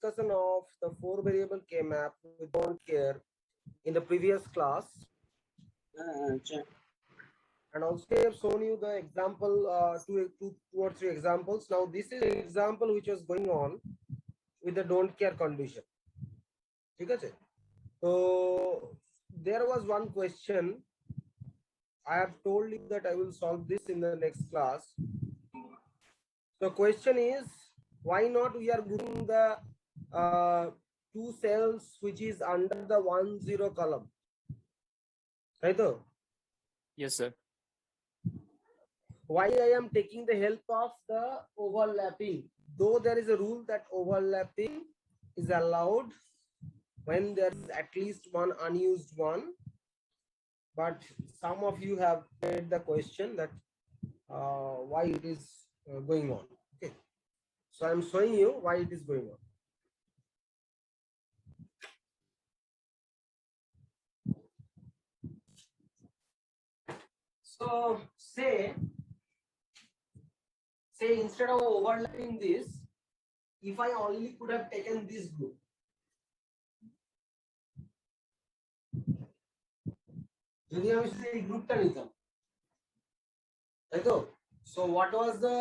discussion of the 4 variable K map with don't care in the previous class. And also I have shown you the example, two or three examples. Now this is an example which was going on with the don't care condition. Okay? So there was one question. I have told you that I will solve this in the next class. So question is, why not we are grouping the two cells which is under the 1 0 column? Right? Yes, sir. Why I am taking the help of the overlapping, though there is a rule that overlapping is allowed when there is at least one unused one, but some of you have made the question that why it is going on. Okay, so I am showing you why it is going on. So say instead of overlapping this, if I only could have taken this group, যদি আমি শুধু এই গ্রুপটা নিতাম, তাই তো? So what was the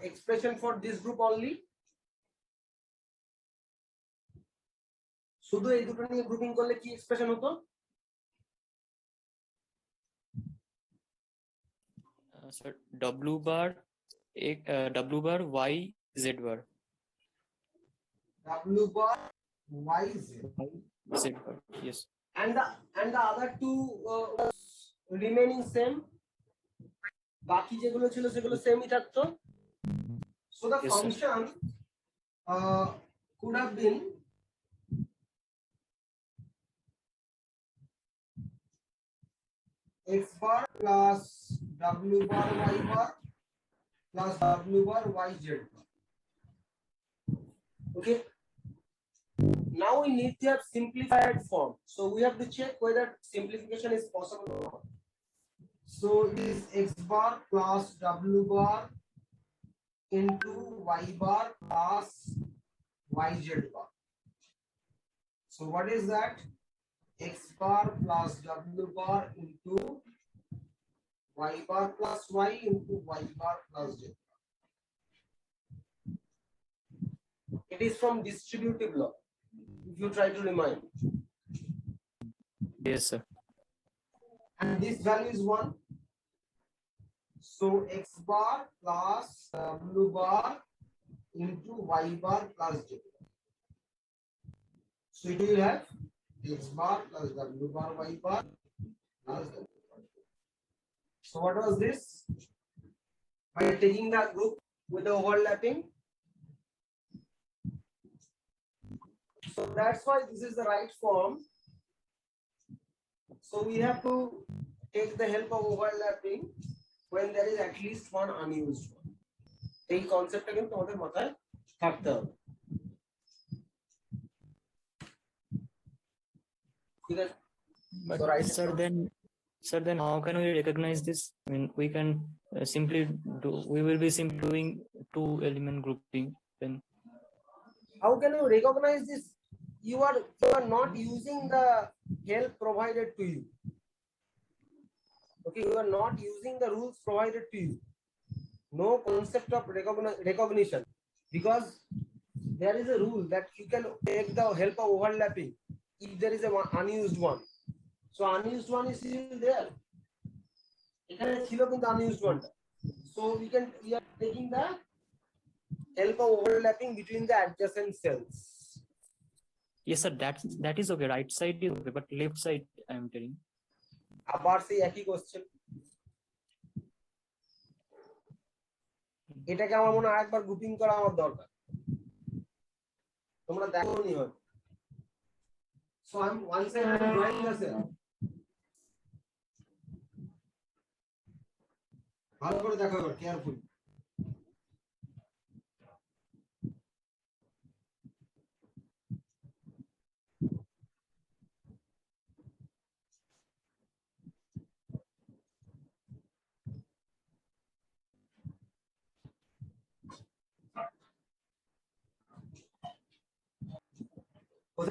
expression for this group only? শুধু এই দুটো নিয়ে গ্রুপিং করলে কি এক্সপ্রেশন হতো? Sir, W bar Y Z bar. W bar Y Z bar, yes. And the other two was remaining same. বাকি যেগুলো ছিল সেগুলো সেমই থাকতো. So the yes, function could have been x bar plus W bar Y bar plus W bar Y Z bar. Okay. Now we need to have simplified form. So we have to check whether simplification is possible or not. So it is x bar plus W bar into Y bar plus YZ bar. So what is that? X bar plus W bar into Y bar plus Y into Y bar plus Z bar. It is from distributive law. If you try to remind. Yes, sir. And this value is 1. So x bar plus W bar into Y bar plus Z bar. So it will have x bar plus W bar Y bar plus Z bar. So what was this? By taking the group with the overlapping. So that's why this is the right form. So we have to take the help of overlapping when there is at least one unused one. এই কনসেপ্টটা কিন্তু আমাদের মাথায় থাকতে হবে। ঠিক আছে? But so right, sir, then how can we recognize this? I mean, we can we will be simply doing two element grouping. Then how can you recognize this? You are not using the help provided to you. Okay, you are not using the rules provided to you. No concept of recognition, because there is a rule that you can take the help of overlapping if there is a unused one. So unused one is still there. এখানে ছিল কিন্তু unused one. So we are taking the help of overlapping between the adjacent cells. Yes, sir. That is okay. Right side is okay, but left side I am telling. আবার সেই একই question. এটাকে আমার মনে হয় একবার গ্রুপিং করা আমার দরকার। তোমরা দেখোনি হয়তো। So I'm once I am drawing the cell. ভালো করে দেখো এবার কেয়ারফুলি।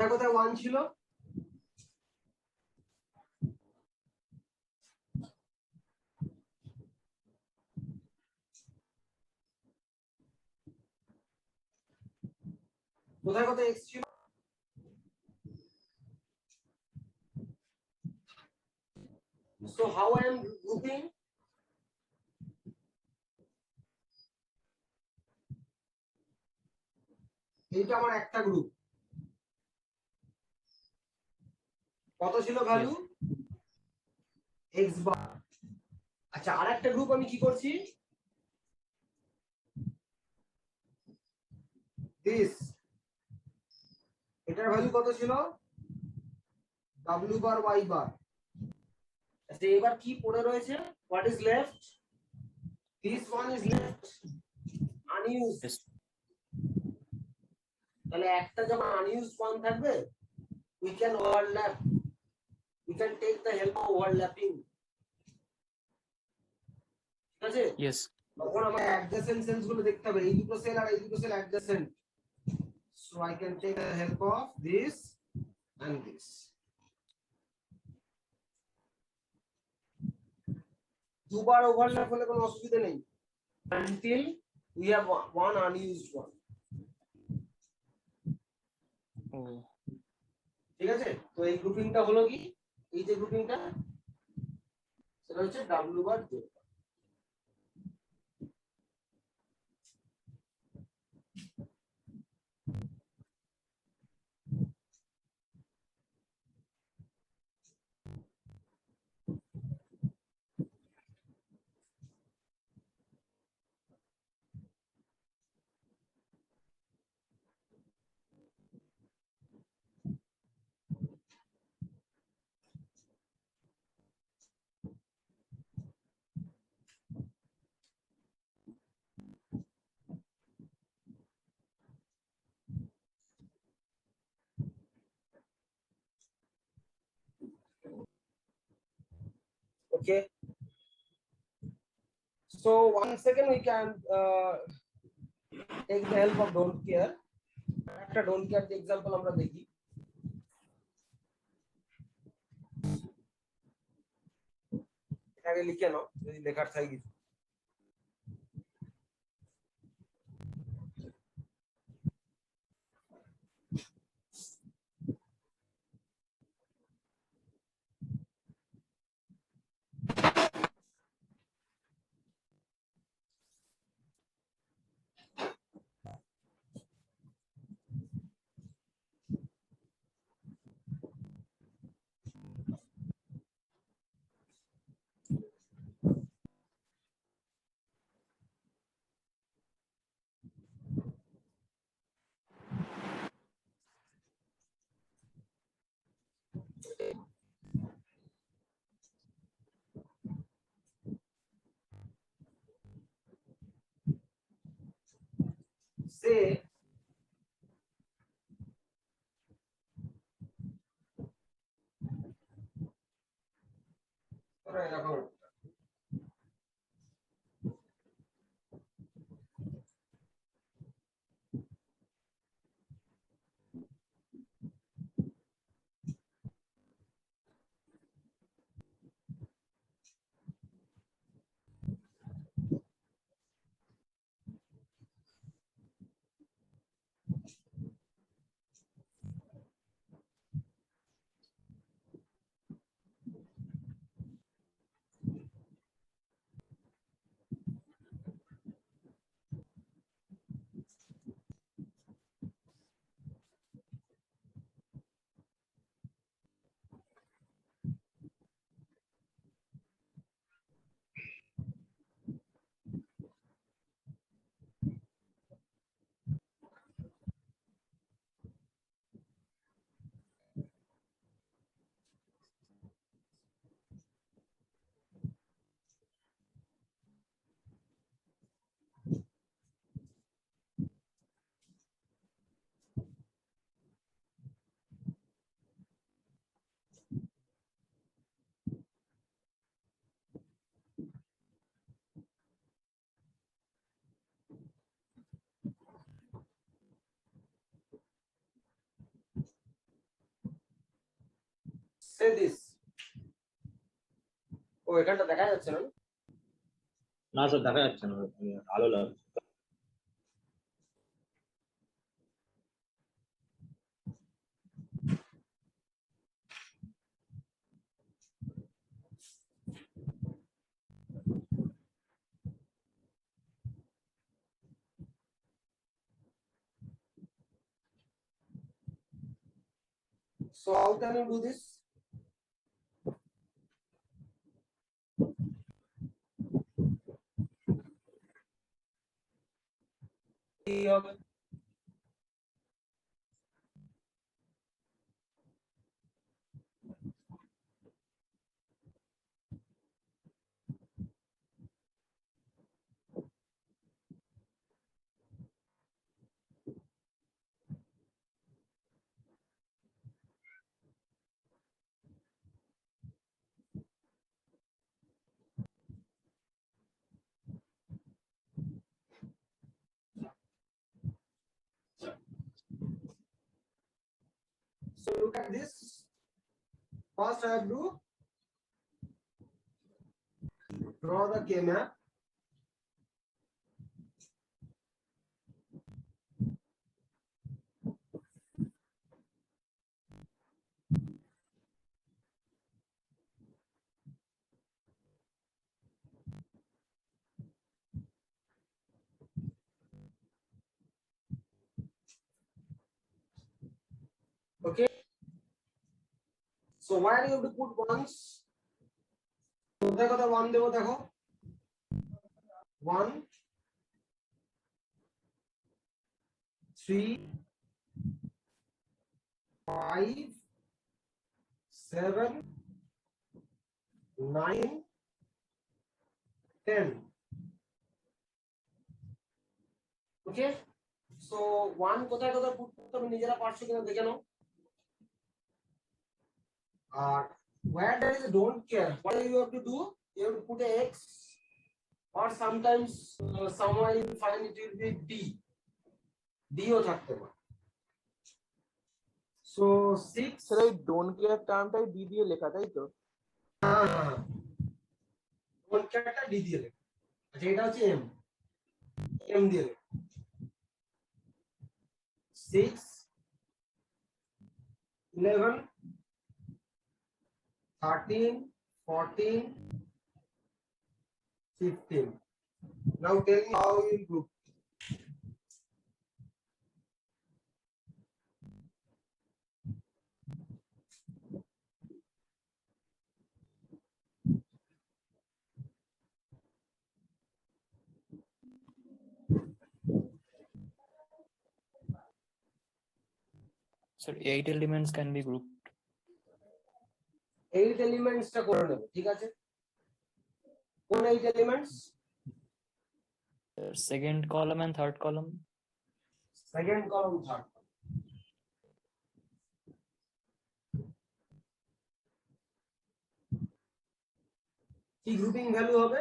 কোথায় কোথায় 1 ছিল? কোথায় কোথায় x ছিল? So how I am grouping? এইটা আমার একটা গ্রুপ। কত ছিল ভ্যালু? x বার। আচ্ছা, আরেকটা গ্রুপ আমি কি করছি? দিস, এটার ভ্যালু কত ছিল? w বার y বার। আচ্ছা, এবার কি পড়ে রয়েছে? What is left? This one is left unused. Yes. তাহলে একটা যখন আনইউজড ওয়ান থাকবে, we can overlap, we can take the help of overlapping। ঠিক আছে? Yes. তখন আমার অ্যাডজেসেন্ট সেলস গুলো দেখতে হবে, এই দুটো সেল আর এই দুটো cell adjacent. So I can take the help of this and this. দুবার ওভারল্যাপ হলে কোনো অসুবিধা নেই, until we have one unused one। Oh. ঠিক আছে? তো এই গ্রুপিংটা হলো কি? এই যে গ্রুপিংটা, সেটা হচ্ছে w bar z। Okay, so one second we can take the help of don't care। একটা don't care the example আমরা দেখি। আগে লিখে নাও যদি লেখার থাকে কিছু। Say এরকম say this. ও এখানটা দেখা যাচ্ছে না? না স্যার দেখা যাচ্ছে না, আলো লাগছে। So how can you do this? কি হবে? So look at this. First I have to draw the K map. Okay. So where you have to put ones? কোথায় কোথায় ওয়ান দেবো দেখো? 1 3 5 7 9 10. Okay. So 1 কোথায় কোথায় পুট করতে হবে নিজেরা পারছো কিনা দেখে নাও। আর where there is a don't care, what you have to do? You have to put a X, or sometimes somewhere you will find it will be D. D ও থাকতে পারে। So 6 স্যার এই don't care টার্মটাই D দিয়ে লেখা, তাই তো? হ্যাঁ don't care টা D দিয়ে লেখা। আচ্ছা এটা হচ্ছে M দিয়ে লেখা। 6 11 13 14 15. Now tell me how you will group. So 8 elements can be grouped. 8 elements টা করে নেব, ঠিক আছে? কোন 8 elements? Second column and third column. Second column, third column. কি গ্রুপিং ভ্যালু হবে?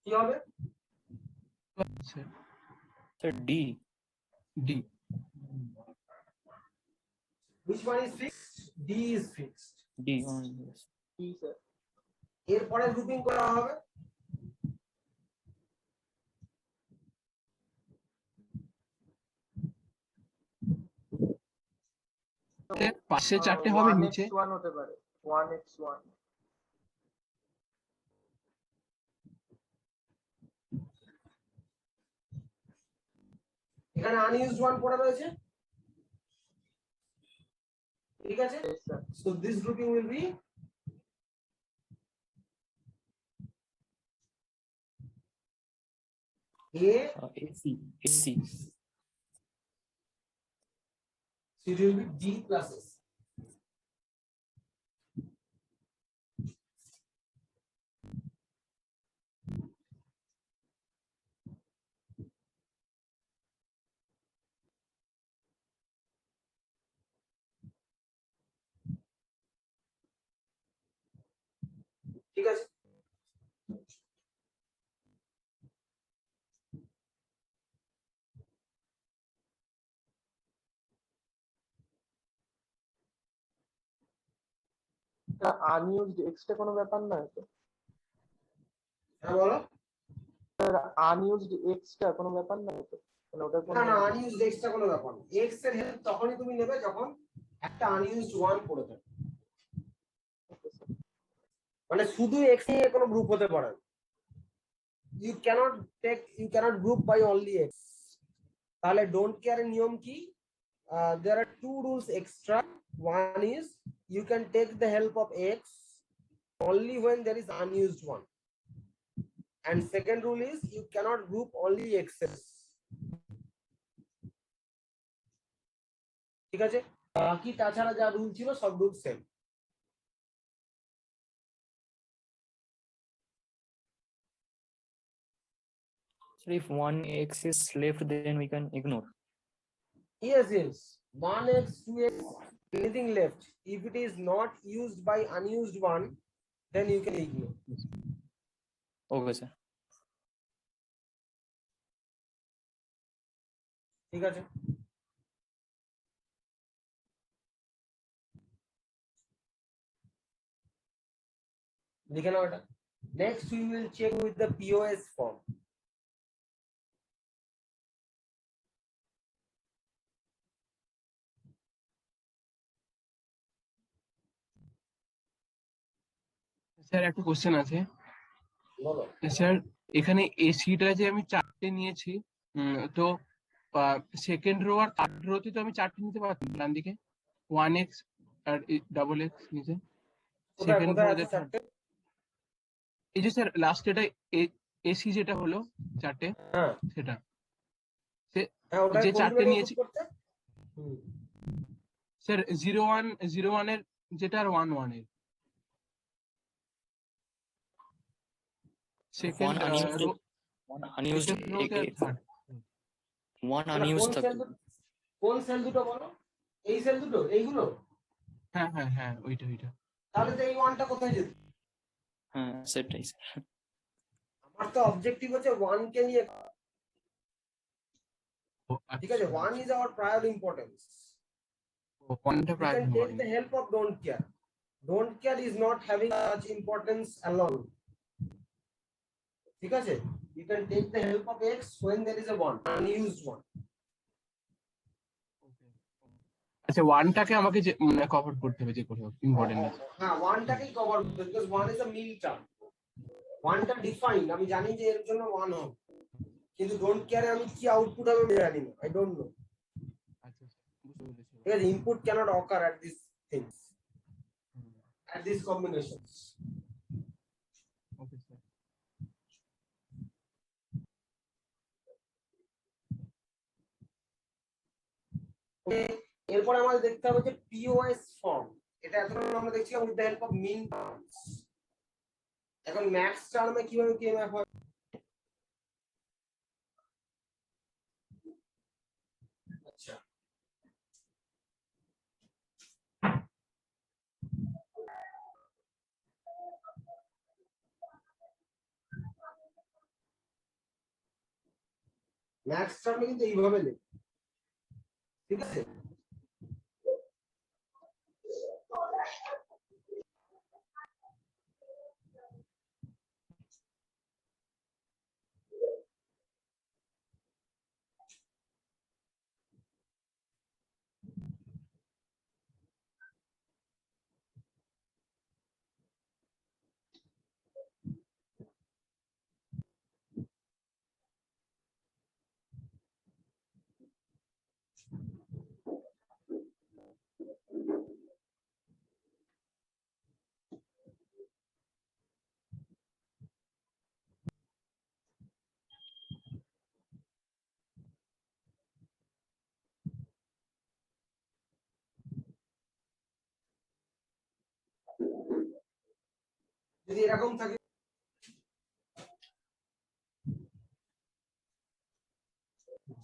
কি হবে? So D. Which one is fixed? D is fixed. D only. Yes. D sir. এরপরে গ্রুপিং করা হবে পাশে চারটে হবে, নিচে 1x1 হতে পারে, 1x1। এখানে আনইউজড ওয়ান পড়ে রয়েছে, ঠিক আছে? Yes, sir. So this grouping will be A. AC. AC. So it will be D plus S. ঠিক আছে? আনইউজড এক্সট্রা কোনো ব্যাপার নয় তো? হ্যাঁ বলো। আনইউজড এক্সট্রা কোনো ব্যাপার নয় তো? মানে ওটা কোনো না না, আনইউজড এক্সট্রা কোনো ব্যাপার না। এক্স এর হেল্প তখনই তুমি নেবে যখন একটা আনইউজড ওয়ান পড়ে থাকে। মানে শুধু এক্স নিয়ে কোনো গ্রুপ হতে পারে না। you cannot group by only x। তাহলে ডোন্ট কেয়ার এর নিয়ম কি? there are two rules extra. One is you can take the help of x only when there is unused one, and second rule is you cannot group only x's। ঠিক আছে, বাকি তাছাড়া যা rule ছিল সব rule same. So if one x is left, then we can ignore. Yes, 1x 2x anything left, if it is not used by unused one, then you can ignore। Okay, sir. ঠিক আছে, লিখে নাও এটা। Next we will check with the POS form। Sir একটা question আছে বলো। Sir. এখানে এসিটা যে আমি 4টে নিয়েছি, তো সেকেন্ড রো আর থার্ড রোতে তো আমি 4টে নিতে পারতাম ডান দিকে, 1x আর ডাবল এক্স নিচে। কোথায় সেকেন্ড কোথায় রো আছে চারটে? এই যে স্যার লাস্ট এটা এসি যেটা হলো 4টে, হ্যাঁ সেটা হ্যাঁ, ওটা যে কোনগুলো 4টে নিয়ে নিয়েছি করতে? হুম, স্যার 0 1 এর যেটা আর 1 1 এর second One unused, row, one unused, second রোতে আর থার্ড। one না, unused থাকবে। কোন সেল দুটো বলো? এই সেল দুটো, এইগুলো? হ্যাঁ হ্যাঁ হ্যাঁ, ওইটা ওইটা। তাহলে তো এই ওয়ানটা কোথায় যেত? হ্যাঁ সেটাই স্যার। আমার তো অবজেক্টিভ হচ্ছে ওয়ান কে নিয়ে। ও ঠিক আছে, আচ্ছা one is our prior importance. পয়েন্টটা You প্রায় can take the help of don't care. Don't care is not having such importance alone। ঠিক আছে, you can take the help of x when there is a one, unused one। আচ্ছা, ওয়ানটাকে আমাকে যে cover করতে হবে যে করে হোক, ইম্পর্টেন্ট আছে। হ্যাঁ, ওয়ানটাকেই কভার করতে, because one is a min term. ওয়ানটা ডিফাইন্ড, আমি জানি যে এর জন্য ওয়ান হবে, কিন্তু ডোন্ট কেয়ারে আমি কি আউটপুট হবে আমি জানি না, আই ডোন্ট নো। আচ্ছা বুঝতে পেরেছি। ঠিক আছে, input can't occur at these things, at these combinations। Okay sir. এরপরে আমাদের দেখতে হবে যে পিওএস ফর্ম। এটা এতক্ষণ আমরা দেখছিলাম with the help of min terms. এখন ম্যাক্স টার্মে কিভাবে কে ম্যাপ হয়? আচ্ছা, ম্যাক্স টার্মে কিন্তু এইভাবে লেখ। ঠিক আছে, যদি এরকম থাকে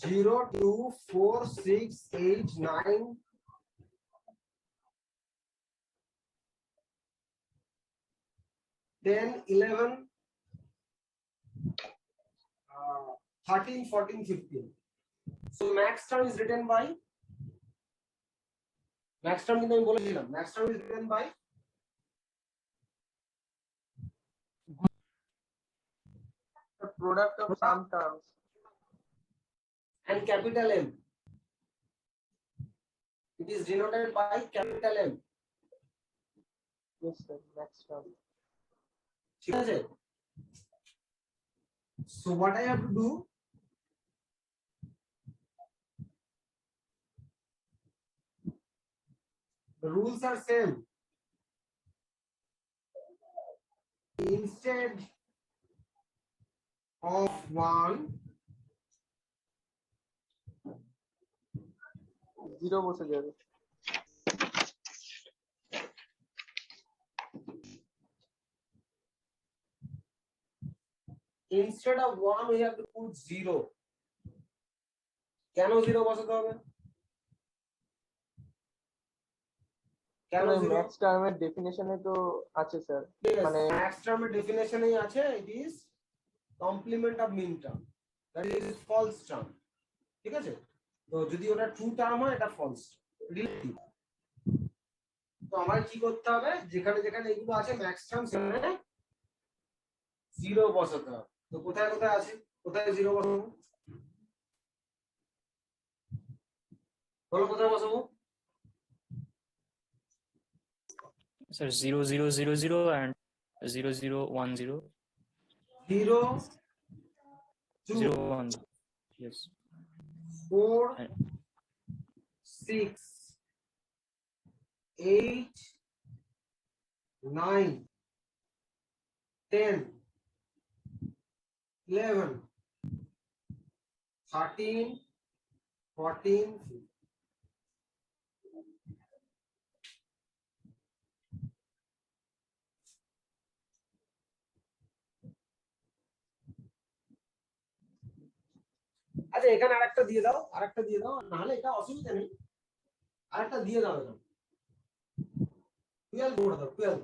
0 2 4 6 8 9 10 11 13 14 15। So max term is written by, max term কিন্তু আমি বলেছিলাম max term is written by The product of some terms. and capital M. It is denoted by capital M. Yes, sir. Next term. ঠিক আছে? So what I have to do? The rules are same. Instead of 1, 0 বসে যাবে। instead of 1 we have to put 0. কেন 0 বসাতে হবে? কেন 0? Max টার্মের ডেফিনেশনে তো আছে স্যার, মানে max term এর definition এই আছে, it is complement of mean term, that is false term. ঠিক আছে? তো যদি ওটা ট্রু টার্ম হয় এটা ফলস রিলেটিভ। তো আমার কি করতে হবে, যেখানে যেখানে এগুলো আছে ম্যাক্স টার্ম সেখানে 0 বসাতে হবে। তো কোথায় কোথায় আছে, কোথায় 0 বসাবো? বলো কোথায় বসাবো? Sir, 0000 and 0010. 0 2 01. Yes. 4 6 8 9 10 11 13 14 আচ্ছা এখানে আরেকটা দিয়ে দাও, আরেকটা দিয়ে দাও, নাহলে এটা অসুবিধা নেই, আরেকটা দিয়ে দাও। এটা 12 করে দাও, 12।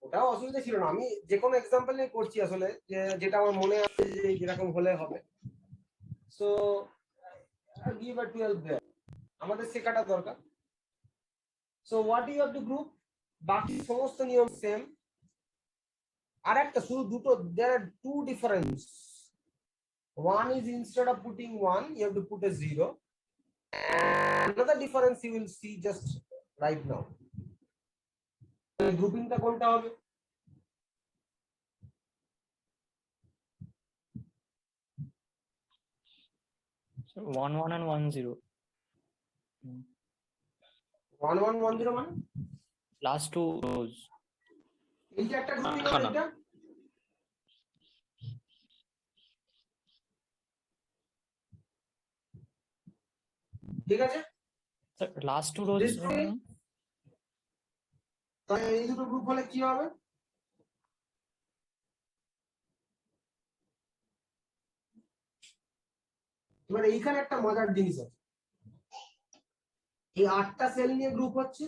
ওটাও অসুবিধা ছিল না, আমি যে কোনো এক্সাম্পল নিয়ে করছি আসলে, যেটা আমার মনে আছে যে যেরকম হলে হবে। সো গিভ আ 12 দেয়ার, আমাদের শেখাটা দরকার। So what you have to group, বাকি সমস্ত নিয়ম সেম। আর একটা শুধু দুটো, there are two difference. One is instead of putting 1 you have to put a 0. Another difference you will see just right now. Grouping টা কোনটা হবে? So 11 and 10. 1 1 1 0 মানে Last two rows. এইটা একটা গ্রুপিং হবে এটা। ঠিক আছে? Sir, last two rows. তাহলে এই দুটো গ্রুপ হলে কি হবে? এবার এইখানে একটা মজার জিনিস আছে, এই 8টা সেল নিয়ে গ্রুপ হচ্ছে,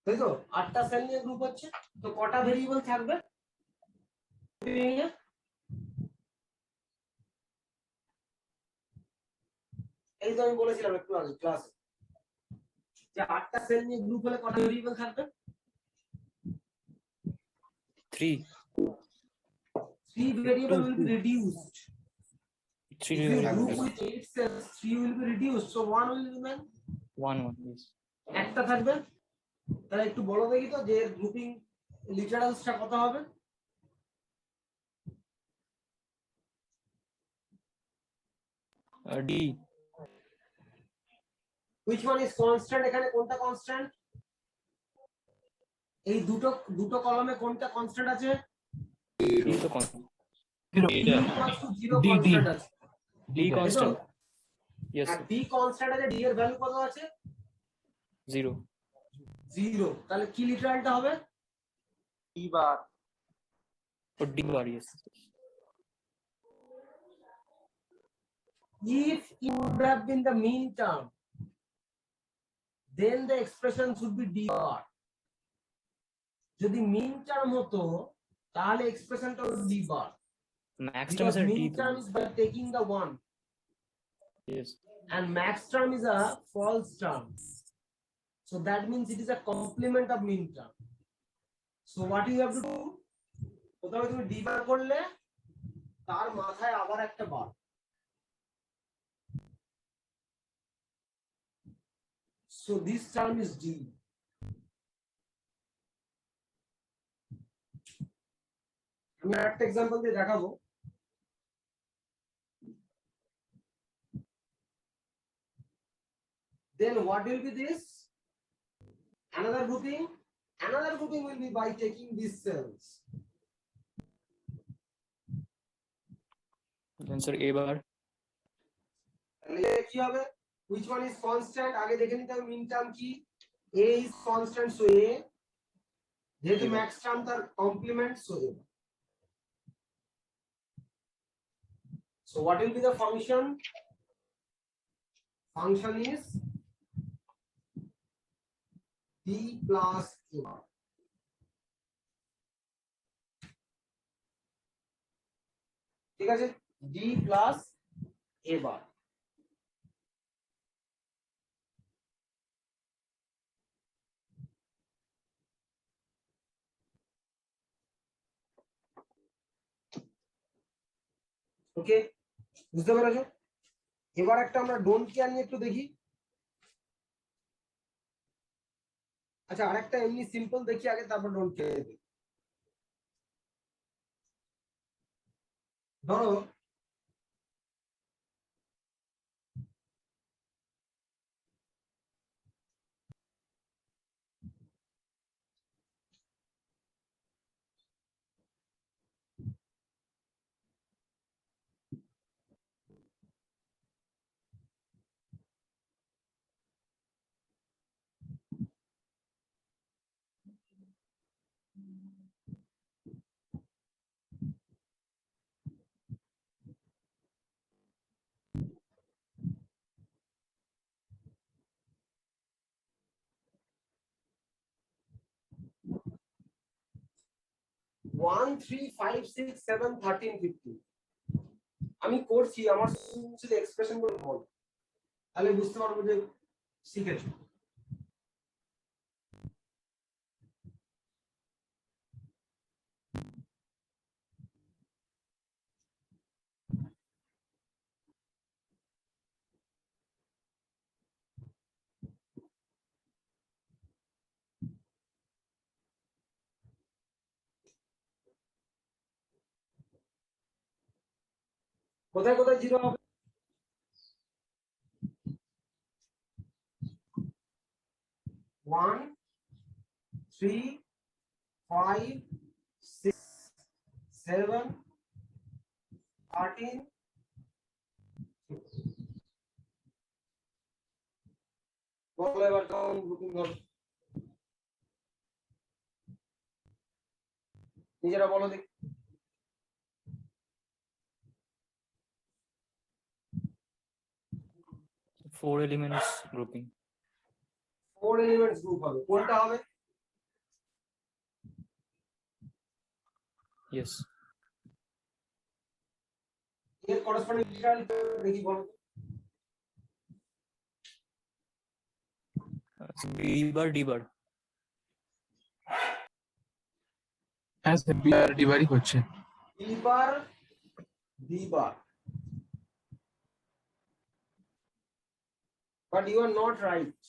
তাই তো? 8টা সেল নিয়ে গ্রুপ হচ্ছে, তো কটা ভেরিয়েবল থাকবে? এই তো আমি বলেছিলাম একটু আগে ক্লাসে যে 8টা সেল নিয়ে গ্রুপ হলে কটা ভেরিয়েবল থাকবে? 3. 3 variable will be reduced. 3 If you group variables. with 8 cells, 3 will be reduced, so 1 will remain. 1 1. Yes. একটা থাকবে। তাহলে একটু বলো দেখি তো যে গ্রুপিং লিটারালসটা কত হবে? D. Which one is constant? এখানে কোনটা কনস্ট্যান্ট? এই দুটো দুটো কলামে কোনটা কনস্ট্যান্ট আছে? D তো constant. 0 0 D, D. কনস্ট্যান্ট আছে। D constant. Yes. আর d কনস্ট্যান্ট আছে, d এর ভ্যালু কত আছে? 0. 0। তাহলে কি লিটারালটা হবে? d bar. Oh, D bar. Yes. If it would have been the mean term, then the expression should be d bar. যদি mean term হতো তাহলে এক্সপ্রেশনটা হতো d bar, Max term because is D. mean term is by taking the 1. Yes. and max term is a false term. So that means it is a complement of min term. So what you have to do, কোথাও তুমি d বার করলে তার মাথায় আবার একটা বার। So this term is d. আমি একটা example দিয়ে দেখাবো। Then what will be this? Another grouping. Another grouping will be by taking these cells. Then sir A bar. তাহলে কি হবে? Which one is constant? আগে দেখে নিতে হবে মিন টার্ম কি? A is constant, so A. যেহেতু max term তার complement, so A. So what will be the function? Function is d plus A bar. ঠিক আছে, d plus A bar. ওকে, বুঝতে পেরেছো? এবার একটা আমরা ডোন্ট কেয়ার নিয়ে একটু দেখি। আচ্ছা, আরেকটা এমনি সিম্পল দেখি আগে, তারপর ডোন্ট কেয়ার দেখি। ধরো one three five six seven 13 15 আমি করছি, আমার শুধু এক্সপ্রেশন গুলো বল, তাহলে বুঝতে পারবো যে শিখেছো। কোথায় কোথায় জিরো হবে? One three five six seven 13 বলো এবার কেমন গ্রুপিং হবে, নিজেরা বলো দেখি। Four elements grouping. 4 elements group হবে, কোনটা হবে? Yes. এর করসপন্ডিং লিটারালি দেখি বলো। B bar D bar. হ্যাঁ স্যার বি আর ডি বারই হচ্ছে। B bar D bar, but you are not right.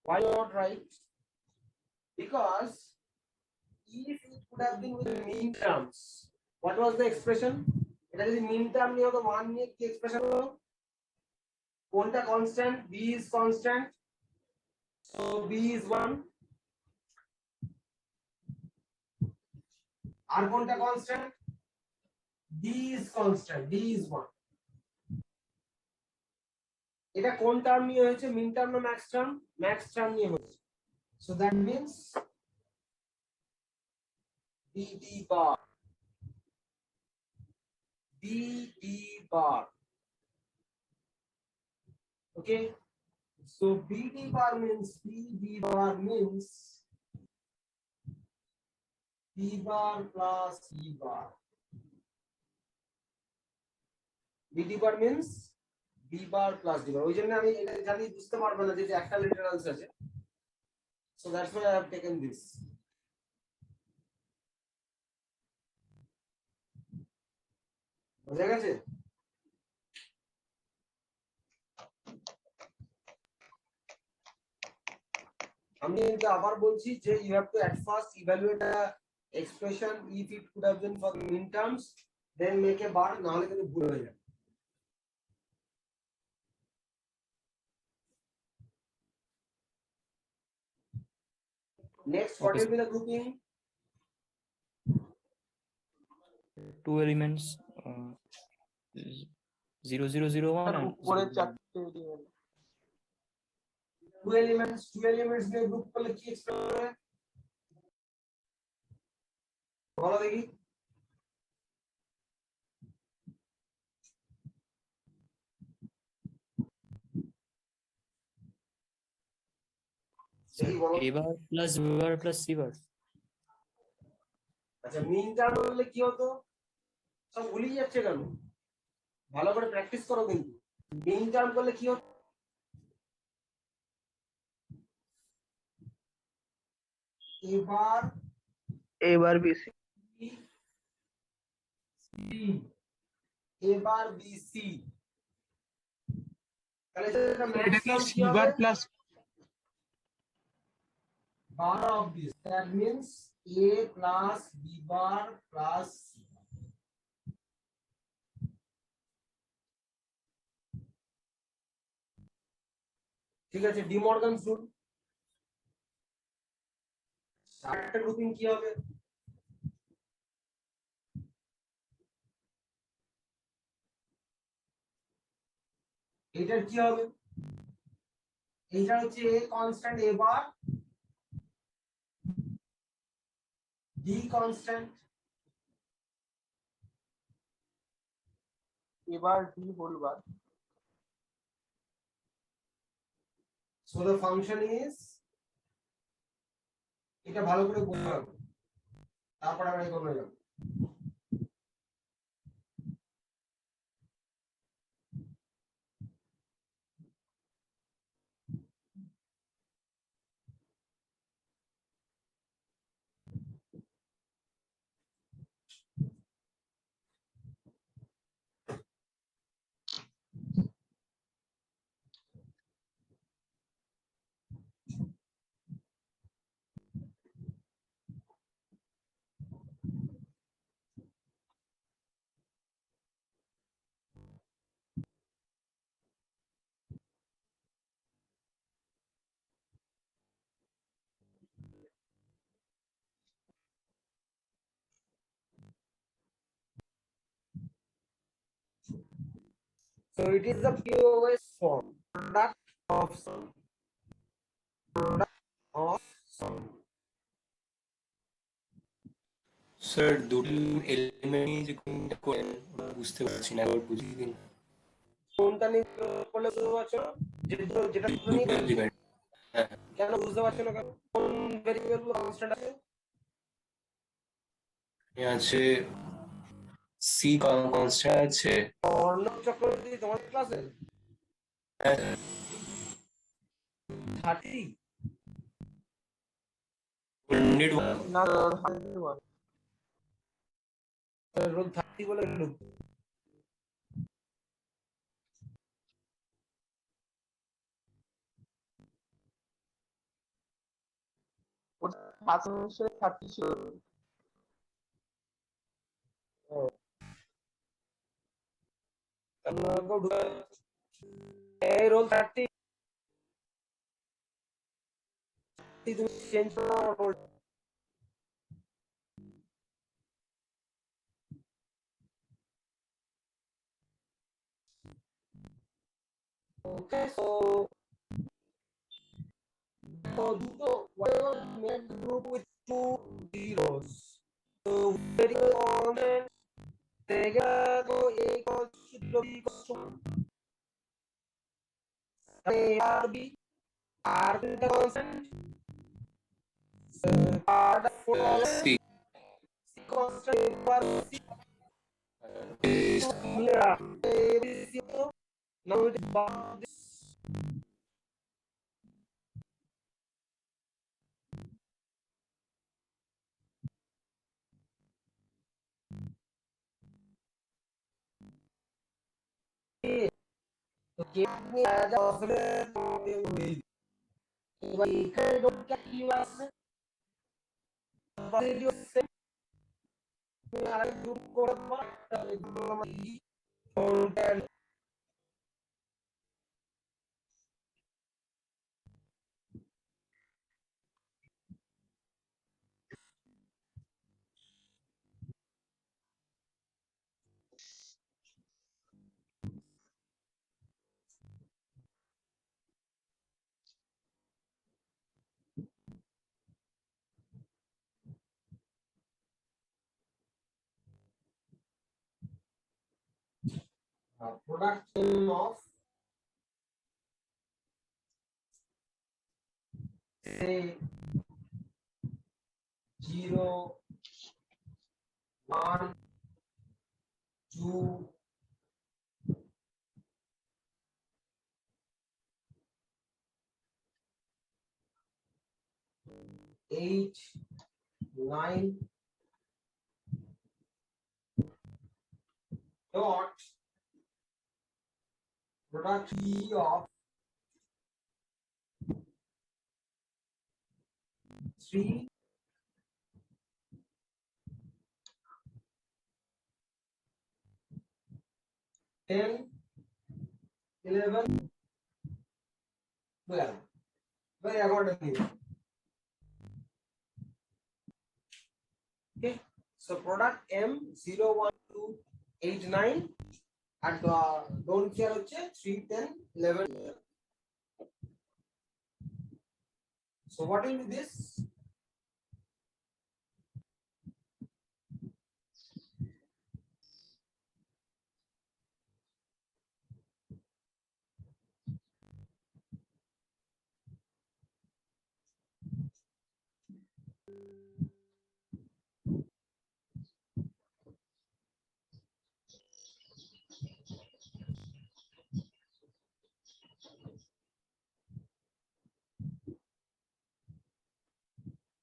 Why you are not right? Because if it could have been with mean terms, what was the expression? এটা যদি mean term নিয়ে হতো 1 নিয়ে কি expression হলো? কোনটা constant? B is constant, so B is 1. আর কোনটা constant? D is constant, D is 1. এটা কোন টার্ম নিয়ে হয়েছে? মিন টার্ম না ম্যাক্স টার্ম? ম্যাক্স টার্ম নিয়ে হয়েছে। So that means BD bar, BD bar. Okay, so BD bar means B bar plus E bar. BD bar means B bar plus D bar, ওই জন্য আমি এটা জানি বুঝতে পারবো না যে একটা লিটারালস আছে, so that's why I have taken this. বুঝা গেছে? আমি আবার বলছি যে you have to at first evaluate a expression if it could have been for minterms, then make a bar, না হলে কিন্তু ভুল হয়ে যাবে। Next, what Okay, will be the grouping? 2 elements, 0001 and উপরে 000. চারটে element। Two elements নিয়ে group করলে কি এক্সপ্রেস হবে বলো দেখি। Sir, দেখি বলো। A bar plus B bar plus C bar. আচ্ছা, মিন টার্ম হলে কি হতো? সব ভুলেই যাচ্ছে কেন? ভালো করে প্র্যাকটিস করো কিন্তু। মিন টার্ম করলে কি হতো? এবার এবার বেশি এবার বিসি, তাহলে এটা এটা কি ম্যাক্সিমাম সি কি হবে? বার plus bar of this, that means a plus b bar plus c bar. ঠিক আছে, ডি মর্গানস রুল। আরেকটা গ্রুপিং কি হবে? এটার কি হবে? এইটা হচ্ছে a constant a bar, d constant, এবার D whole bar. so the function is, এটা ভালো করে বোঝা হবে, তারপর আমরা এগোনো যাব। So it is the POS form, product of sum, product of sum. Sir দুটো এলিমেন্ট যে কোনটা করেন ওটা বুঝতে পারছি না, একবার বুঝিয়ে দিন। কোনটা নিয়ে করলে বুঝতে পারছো না? যেটা দুটো নিয়ে এলিমেন্ট, হ্যাঁ কেন বুঝতে পারছো না? কেন? কোন ভেরিয়েবল কনস্ট্যান্ট আছে? আছে সি কনস্ট্যান্ট আছে। অর্ণব চক্রবর্তী তোমার ক্লাসে হ্যাঁ 30 না 101 রোল 30 বলে রোল। ফার্স্ট সেমিস্টারে 30 ছিল। এই রোল 30 তুমি চেঞ্জ করো রোল। Okay, so দুটো whatever make the group with two zeros, so variable constant तेगा को a equals to b equals to 1, r b the constant, part of C c constant equals c, Now it is about this. তো কে নিয়ে আজ আসলে এবার এখানে don't care কি আছে positive আছে আরেক গ্রুপ করে don't production of say 0, 1, 2, 8, 9 dot product of 3, 10, 11, 12. Very accordingly. Okay, so product M 0, 1, 2, 8, 9 and don't care 3, 10, 11. So what will be this?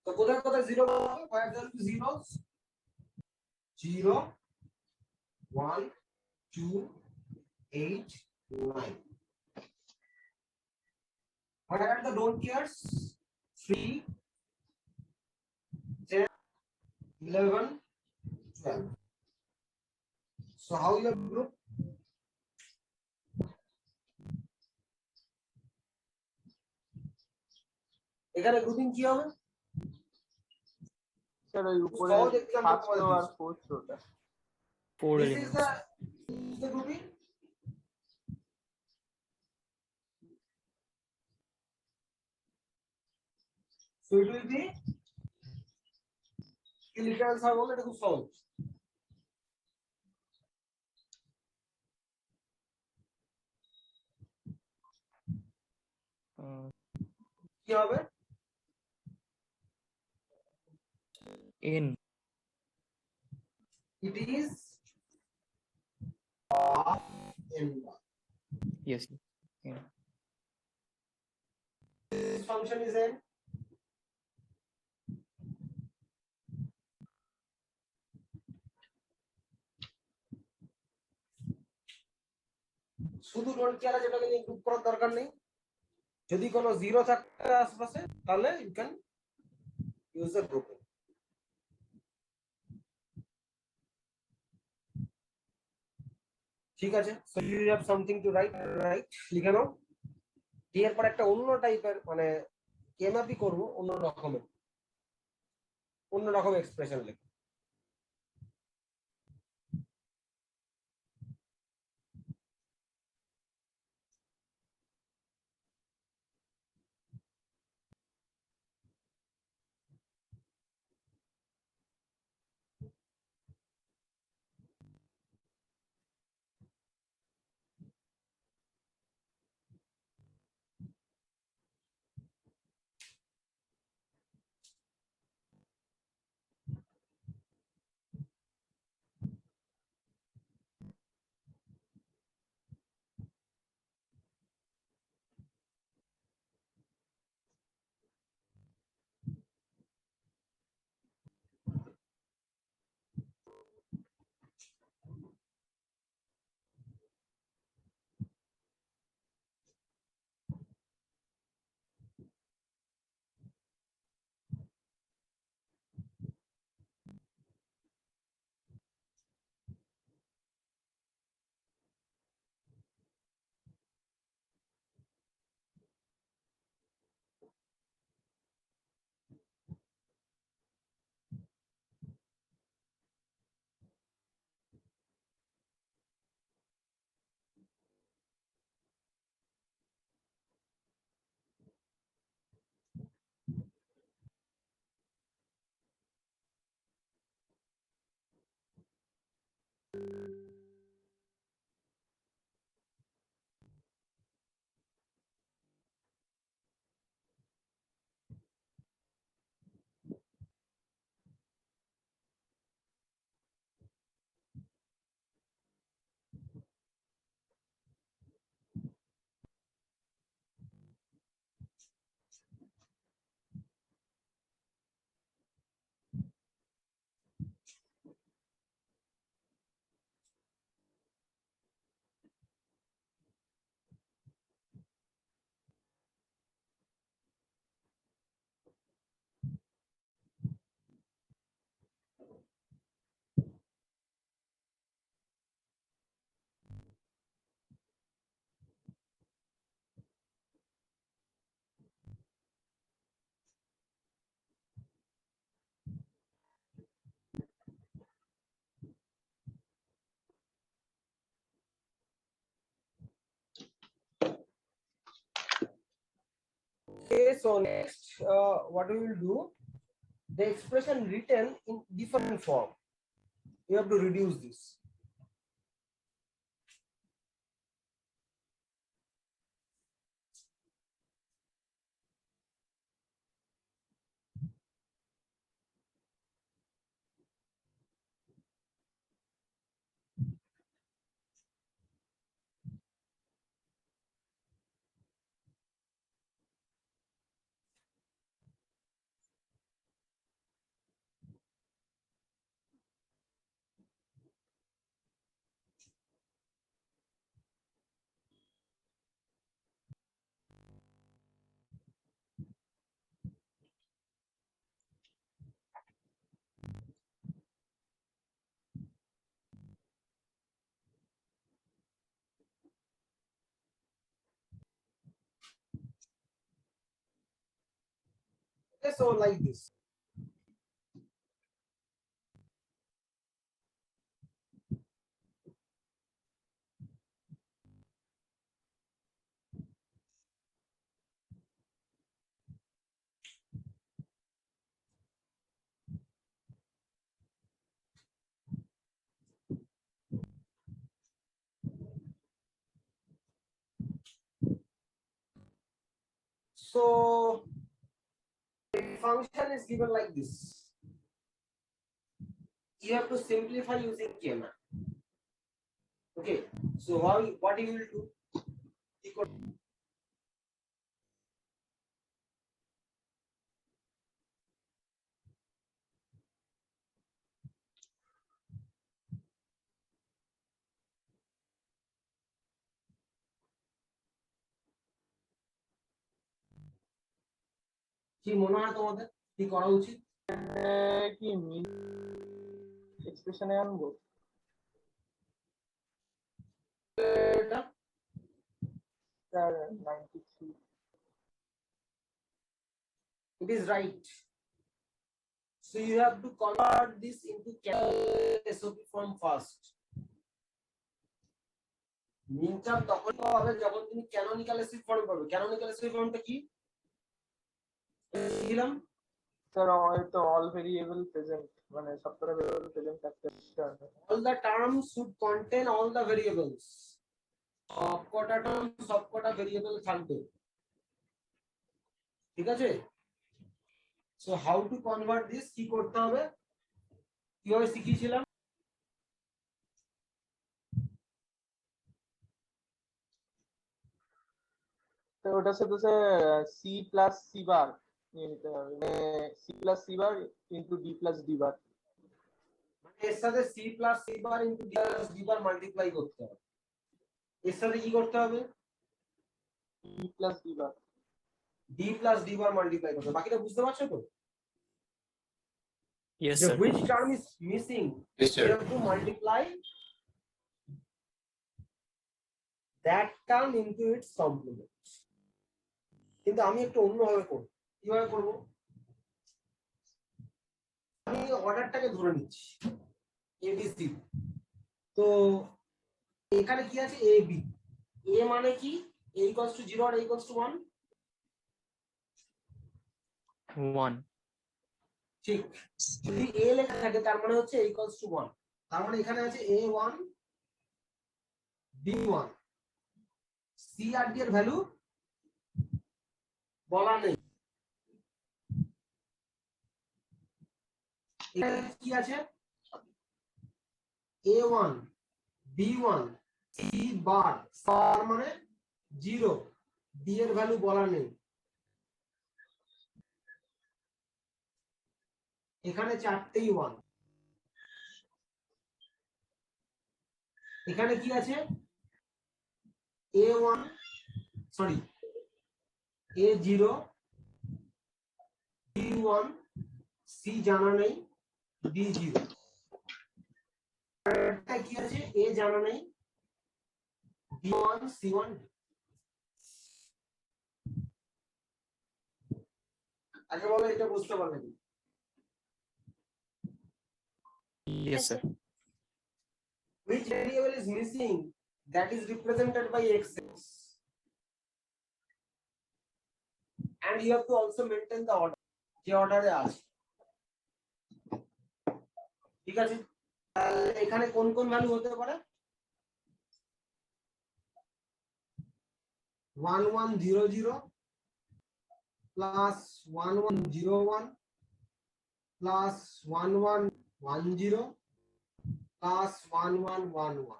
So কোথায় কোথায় 0 হবে? Where there will be zeros? 0, 1, 2, 8, 9. Where are the don't cares? 3, 10, 11, 12. So how you have group? এখানে grouping কি হবে? Sir ওই উপরে সহজ example first করে রো আর দিচ্ছি। Fourth rota. 4 This is elements. the grouping. So it will be কি লিখে আনসার বলে এটা খুব সহজ। কি হবে? N. It is of n. Yes. Yeah. This function is n. শুধু ডোন্ট কেয়ার যেটাকে নিয়ে গ্রুপ করার দরকার নেই। যদি কোনো জিরো থাকে আশেপাশে তাহলে you can use the grouping. ঠিক আছে, so you have something to write লিখে নাও। ডি এর পর একটা অন্য টাইপের মানে কেমাপি করব অন্য রকম এক্সপ্রেশন লিখে। Okay, so next, what we will do, the expression written in different form. You have to reduce this. Okay, so like this. So the function is given like this. You have to simplify using Kena. Okay, so what you will do? কি মনে হয় তোমাদের কি করা উচিত? কি মিন এক্সপ্রেশনে আনবো? এটা 93 it is right. So you have to convert this into SOP form first. মিনচার্জ তখন হবে যখন তুমি ক্যানোনিক্যাল এসপি ফর্ম পাবে। ক্যানোনিক্যাল এসপি ফর্মটা কি শিখলাম? স্যার হয়তো অল ভেরিয়েবল প্রেজেন্ট, মানে সবকটা ভেরিয়েবল প্রেজেন্ট থাকতে হবে। All the terms should contain all the variables. সবকটা টার্ম সবকটা ভেরিয়েবল থাকবে, ঠিক আছে? So how to convert this, কি করতে হবে, কিভাবে শিখিয়েছিলাম? তো ওটার সাথে সি প্লাস সি বার নিয়ে নিতে হবে, মানে C plus C bar into D plus D bar. মানে এর সাথে C plus C bar into D plus D bar multiply করতে হবে। এর সাথে কি করতে হবে? D plus D bar, D plus D bar multiply করতে হবে। বাকিটা বুঝতে পারছো তো? Yes, The sir. which term is missing? Yes, You sir. have to multiply that term into its complement. কিন্তু আমি একটু অন্যভাবে করব। কিভাবে করব? আমি অর্ডারটাকে ধরে নিচ্ছি এবিসি। তো এখানে কি আছে? A B. এ মানে কি? a equals to 0 R a equals to 1। 1. ঠিক, যদি এ লেখা থাকে তার মানে হচ্ছে a equals to 1। তার মানে এখানে আছে A1 B1 C আর D এর ভ্যালু বলা নেই। এখানে কি আছে A1 B1 C বার তার মানে 0 D এর ভ্যালু বলা নেই। এখানে চারটেই 1। এখানে কি আছে A1 sorry A0 B1 C জানা নেই D0 এটা কি আছে A জানা নেই B1 C1 আগে বলো এটা বুঝতে পারলে কি? Yes, sir. Which variable is missing that is represented by xx and you have to also maintain the order যে অর্ডারে আছে। ঠিক আছে, তাহলে এখানে কোন কোন ভ্যালু হতে পারে 1100 প্লাস 1101 প্লাস 1110 প্লাস 1111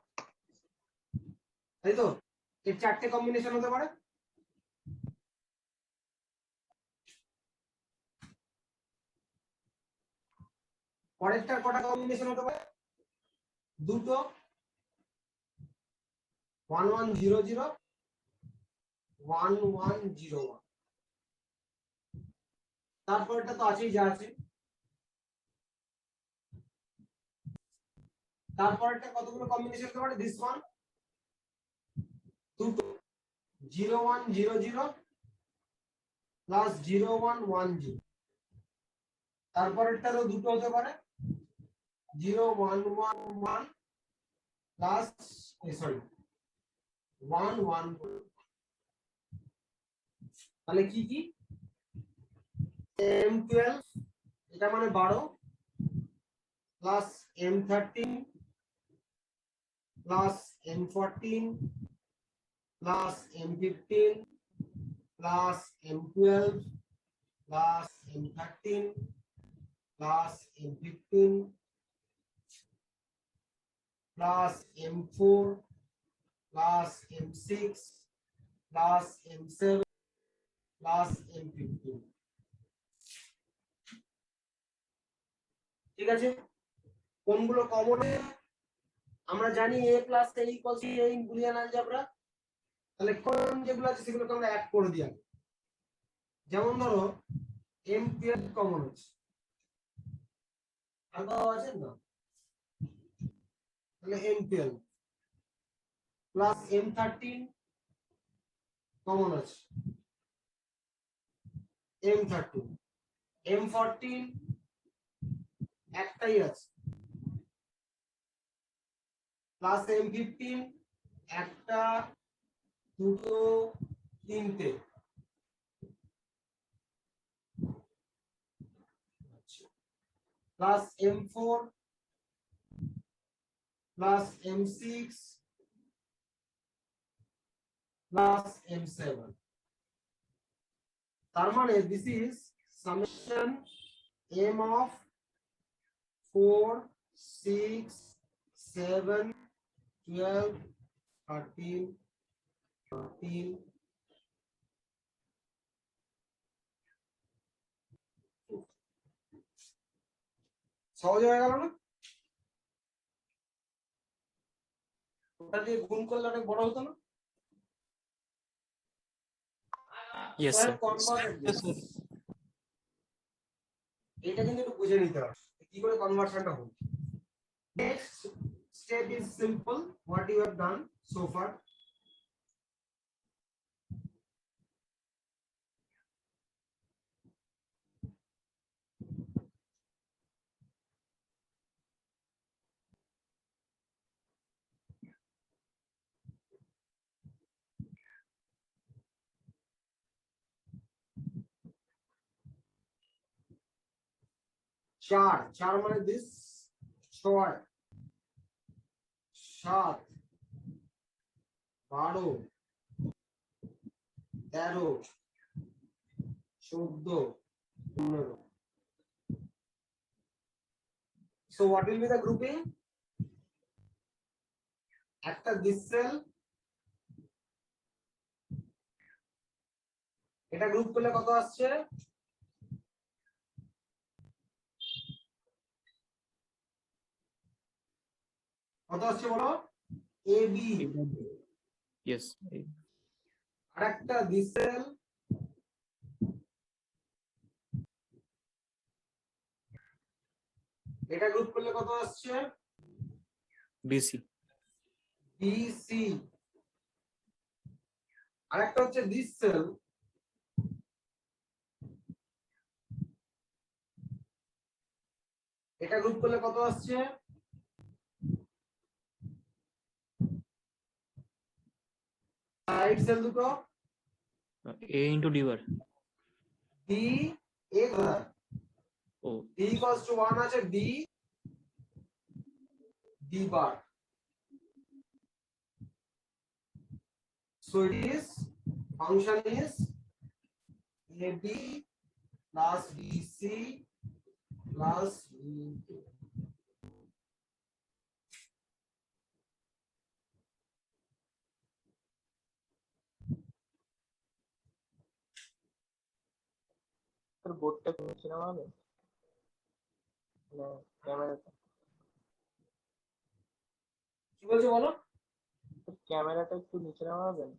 তাই তো? এর চারটে কম্বিনেশন হতে পারে। পরেরটার কটা কম্বিনেশন হতে পারে দুটো 1100 1101 তারপরটা তো আছেই যা আছে। তারপরটা কতগুলো কম্বিনেশন হতে পারে দিস ওয়ান দুটো 0100 প্লাস 0110 তারপরেরটারও দুটো হতে পারে 0111 প্লাস সরি 11 তাহলে কি কি M12 এটা মানে 12 plus M13 plus M14 plus M15 plus M12 plus M13 plus M15 plus M4 plus M6 plus M7 plus M15। ঠিক আছে, কোনগুলো কমন আমরা জানি a plus a equals to a in Boolean algebra. তাহলে কোন যেগুলো আছে সেগুলোকে আমরা অ্যাড করে দিই আগে। যেমন ধরো M12 কমন আছে আর কাও আছে না, তাহলে M12 প্লাস M13 কমন আছে M13 M14 একটাই আছে প্লাস M15 একটা দুটো তিনটে plus M4 plus M6 plus M7 তার মানে this is summation M of 4 6 7 12 13 14 সহজ হয়ে গেল না? ওটা দিয়ে গুণ করলে অনেক বড় হতো না? Yes, sir. এটা কিন্তু একটু বুঝে নিতে হবে কি করে কনভার্সনটা হবে। Next step is simple what you have done so far. চার চার মানে this 6 7, 12, 13, 14, 15. So what will be the grouping? একটা this cell, এটা গ্রুপ করলে কত আসছে? কত আসছে বলো? AB। Yes. আরেকটা this cell, এটা গ্রুপ করলে কত আসছে? BC. BC। আরেকটা হচ্ছে this cell, এটা গ্রুপ করলে কত আসছে? সাইড সেল দুটো A into D bar. D A কোথায়? Oh, D equals to 1 আছে D D bar. So it is function is AB plus BC plus B2. তোর বোর্ডটা কি নিচে নামাবে? না ক্যামেরাটা, কি বলছো বলো? তোর ক্যামেরাটা একটু নিচে নামাবেন?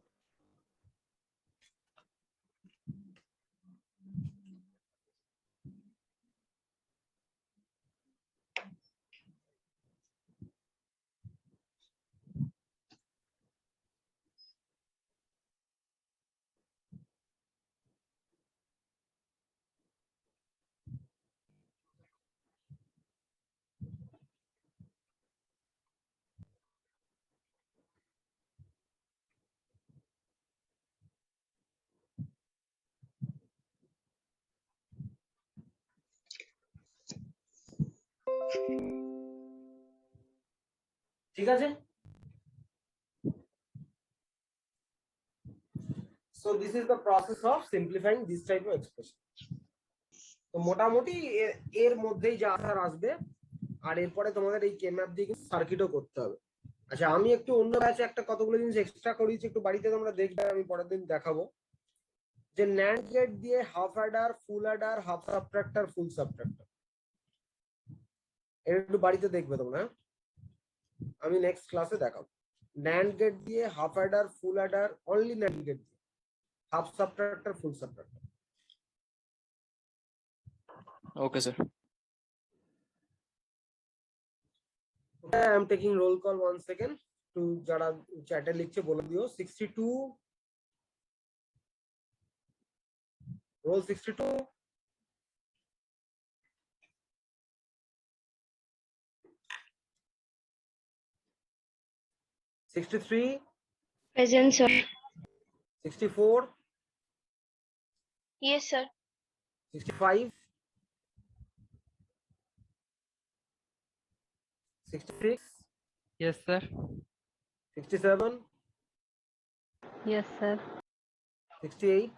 ঠিক আছে। So this is the process of simplifying this type of expression. তো মোটামুটি এর মধ্যেই যা আসার আসবে, আর এরপরে তোমাদের এই কে ম্যাপ দিয়ে সার্কিটও করতে হবে। আচ্ছা, আমি একটু অন্য ব্যাচে একটা কতগুলো জিনিস এক্সট্রা করিয়েছি, একটু বাড়িতে তোমরা দেখবে, আমি পরের দিন দেখাবো। যে ন্যান্ড গেট দিয়ে half adder, full adder, half subtractor, full subtractor, এটা একটু বাড়িতে দেখবে তোমরা। আমি নেক্সট ক্লাসে দেখাবো। ন্যান্ড গেট দিয়ে half adder, full adder, only NAND gate দিয়ে half subtractor, full subtractor. okay, sir. Okay, I am taking roll call 1 second. To যারা চ্যাটে লিখছে বলে দিও। 62 roll 62, 63, Present, sir. 64, Yes, sir. 65, 66, Yes, sir. 67, Yes, sir. 68,